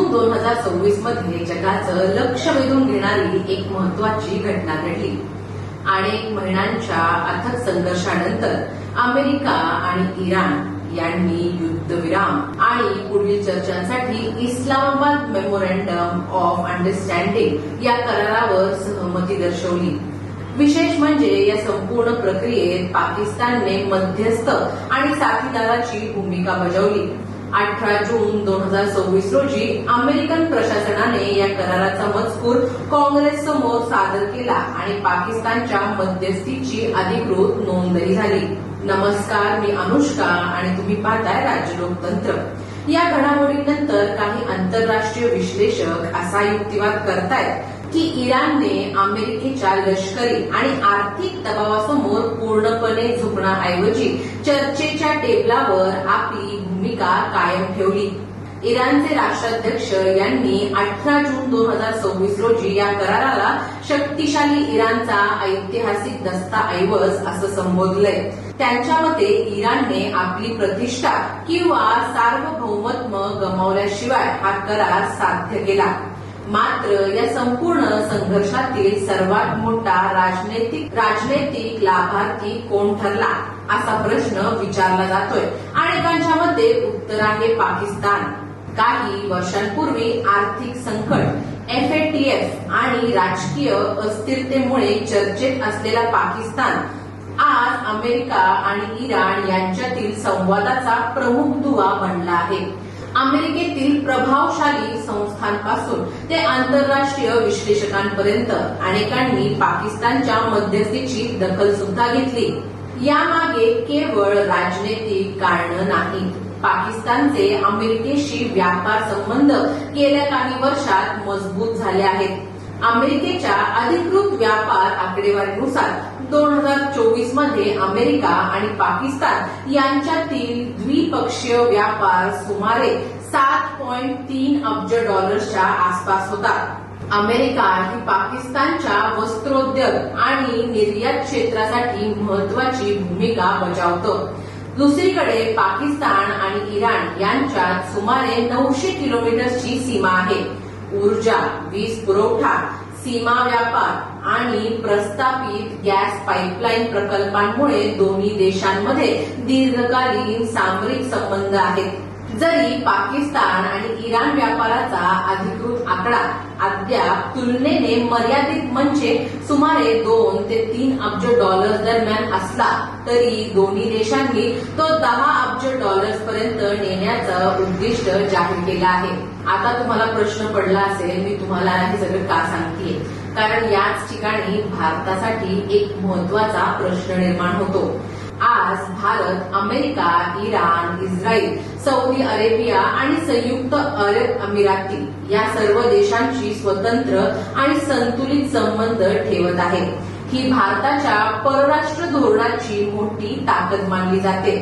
जून 2026 मध्ये जगाचं लक्ष वेधून घेणारी एक महत्वाची घटना घडली. अनेक महिन्यांच्या अथक संघर्षानंतर अमेरिका आणि इराण यांनी युद्धविराम आणि पुढील चर्चांसाठी इस्लामाबाद मेमोरँडम ऑफ अंडरस्टँडिंग या करारावर सहमती दर्शवली. विशेष म्हणजे या संपूर्ण प्रक्रियेत पाकिस्तानने मध्यस्थ आणि साथीदाराची भूमिका बजावली. 18 जून 2026 रोजी अमेरिकन प्रशासनाने या कराराचा मजकूर काँग्रेससमोर सादर केला आणि पाकिस्तानच्या मध्यस्थीची अधिकृत नोंदणी झाली. नमस्कार, मी अनुष्का आणि तुम्ही पाहताय राज्य लोकतंत्र. या घडामोडीनंतर काही आंतरराष्ट्रीय विश्लेषक असा युक्तिवाद करतायत की इराणने अमेरिकेच्या लष्करी आणि आर्थिक दबावासमोर पूर्णपणे झुकण्याऐवजी चर्चेच्या टेबलावर आपली भूमिका कायम ठेवली. इराणचे राष्ट्राध्यक्ष यांनी 18 जून 2026 रोजी या कराराला शक्तिशाली इराणचा ऐतिहासिक दस्तऐवज असं संबोधलंय. त्यांच्या मते इराणने आपली प्रतिष्ठा किंवा सार्वभौमत्व गमावल्याशिवाय हा करार साध्य केला. मात्र या संपूर्ण संघर्षातील सर्वात मोठा राजनैतिक लाभार्थी कोण ठरला असा प्रश्न विचारला जातोय. अनेकांच्या मते उत्तर आहे पाकिस्तान. काही वर्षांपूर्वी आर्थिक संकट, FATF आणि राजकीय अस्थिरतेमुळे चर्चेत असलेला पाकिस्तान आज अमेरिका आणि इराण यांच्यातील संवादाचा प्रमुख दुवा बनला आहे. अमेरिकेतील प्रभावशाली संस्थांपासून ते आंतरराष्ट्रीय विश्लेषकांपर्यंत अनेकांनी पाकिस्तानच्या मध्यस्थीची दखल सुद्धा घेतली. यामागे केवळ राजनैतिक कारणं नाहीत. पाकिस्तानचे अमेरिकेशी व्यापार संबंध गेल्या काही वर्षात मजबूत झाले आहेत. अमेरिकेच्या अधिकृत व्यापार आकडेवारीनुसार 2024 मध्ये अमेरिका आणि पाकिस्तान यांच्यातील द्विपक्षीय व्यापार सुमारे $7.3 अब्ज आसपास होता. अमेरिका ही पाकिस्तानच्या वस्त्रोद्योग आणि निर्यात क्षेत्रासाठी महत्वाची भूमिका बजावतो. दुसरीकडे पाकिस्तान आणि इराण यांच्यात सुमारे 900 किलोमीटरची सीमा आहे. ऊर्जा, वीज पुरवठा, सीमा व्यापार आणि प्रस्थापित गॅस पाईपलाईन प्रकल्पांमुळे दोन्ही देशांमध्ये दीर्घकालीन सामरिक संबंध आहेत. जरी पाकिस्तान आणि इराण व्यापाराचा अधिकृत आकडा अद्याप तुलनेने मर्यादित म्हणजे सुमारे $2 ते $3 अब्ज दरम्यान असला तरी दोन्ही देशांनी तो $10 अब्ज पर्यंत नेण्याचं उद्दिष्ट जाहीर केलं आहे. आता तुम्हाला प्रश्न पडला असेल, मी तुम्हाला हे सगळं का सांगतेय, कारण याच ठिकाणी भारतासाठी एक महत्वाचा प्रश्न निर्माण होतो. आज Bharat, America, Iran, Israel, Saudi Arabia आणि संयुक्त अरब अमिराती या सर्व देशांशी स्वतंत्र आणि संतुलित संबंध ठेवत आहे. ही भारताच्या परराष्ट्र धोरणाची मोठी ताकद मानली जाते.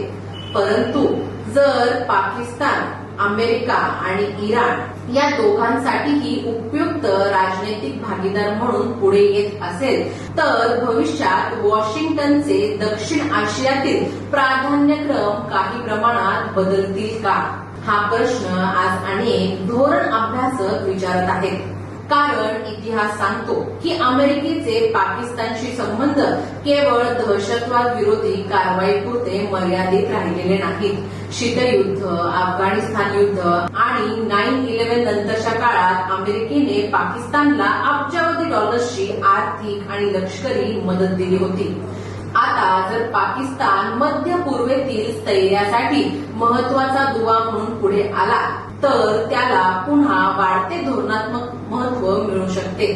परंतु जर पाकिस्तान, अमेरिका आणि इराण या दोघांसाठीही उपयुक्त राजनैतिक भागीदार म्हणून पुढे येत असेल तर भविष्यात वॉशिंग्टनचे दक्षिण आशियातील प्राधान्यक्रम काही प्रमाणात बदलतील का? हा प्रश्न आज अनेक धोरण अभ्यासक विचारत आहेत. कारण इतिहास सांगतो की अमेरिकेचे पाकिस्तानशी संबंध केवळ दहशतवाद विरोधी कारवाईपुरते मर्यादित राहिलेले नाहीत. शीतयुद्ध, अफगाणिस्तान युद्ध आणि 9/11 नंतरच्या काळात अमेरिकेने पाकिस्तानला अब्जावधी डॉलर्सची आर्थिक आणि लष्करी मदत दिली होती. आता जर पाकिस्तान मध्य पूर्वेतील स्थैर्यासाठी महत्वाचा दुवा म्हणून पुढे आला तर त्याला पुन्हा वाढते धोरणात्मक महत्व मिळू शकते.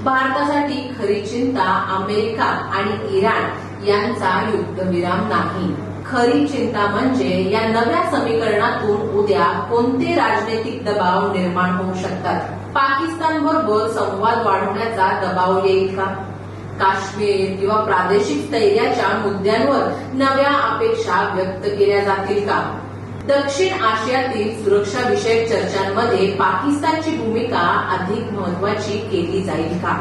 भारतासाठी खरी चिंता अमेरिका आणि इराण यांचा युद्धविराम नाही. खरी चिंता म्हणजे या नव्या समीकरणातून उद्या कोणते राजनैतिक दबाव निर्माण होऊ शकतात. पाकिस्तानबरोबर संवाद वाढवण्याचा दबाव येईल का? काश्मीर किंवा प्रादेशिक स्थैर्याच्या मुद्द्यांवर नव्या अपेक्षा व्यक्त केल्या जातील का? दक्षिण आशियातील सुरक्षा विषयक चर्चांमध्ये पाकिस्तानची भूमिका अधिक महत्वाची केली जाईल का?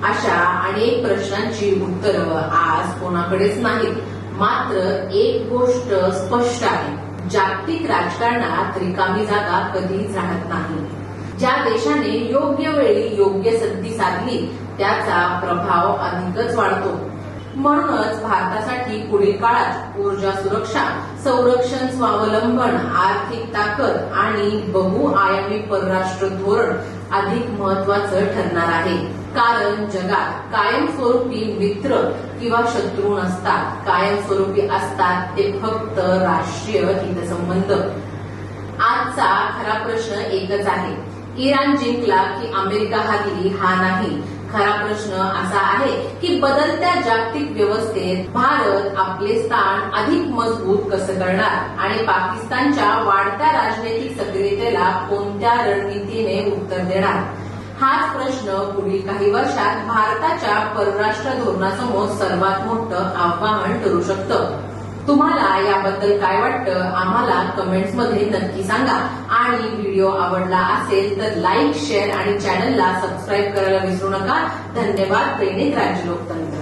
अशा अनेक प्रश्नांची उत्तरं आज कोणाकडेच नाहीत. मात्र एक गोष्ट स्पष्ट आहे, जागतिक राजकारणात रिकामी जागा कधीच राहत नाही. ज्या देशाने योग्य वेळी योग्य संधी साधली त्याचा प्रभाव अधिकच वाढतो. म्हणूनच भारतासाठी पुढील काळात ऊर्जा सुरक्षा, संरक्षण स्वावलंबन, आर्थिक ताकद आणि बहुआयामी परराष्ट्र धोरण अधिक महत्वाचं ठरणार आहे. कारण जगात कायमस्वरूपी मित्र किंवा शत्रू नसतात, कायमस्वरूपी असतात ते फक्त राष्ट्रीय हितसंबंध. आजचा खरा प्रश्न एकच आहे, इराण जिंकला की अमेरिका हरली हा नाही. खरा प्रश्न असा आहे की बदलत्या जागतिक व्यवस्थेत भारत आपले स्थान अधिक मजबूत कसं करणार आणि पाकिस्तानच्या वाढत्या राजनैतिक सक्रियतेला कोणत्या रणनीतीने उत्तर देणार. हाच प्रश्न पुढील काही वर्षात भारताच्या परराष्ट्र धोरणासमोर सर्वात मोठं आव्हान ठरू शकतं. तुम्हाला याबद्दल काय वाटतं आम्हाला कमेंट्समध्ये नक्की सांगा आणि व्हिडिओ आवडला असेल तर लाईक, शेअर आणि चॅनलला सबस्क्राईब करायला विसरू नका. धन्यवाद. प्रेरित राज्य लोकतंत्र.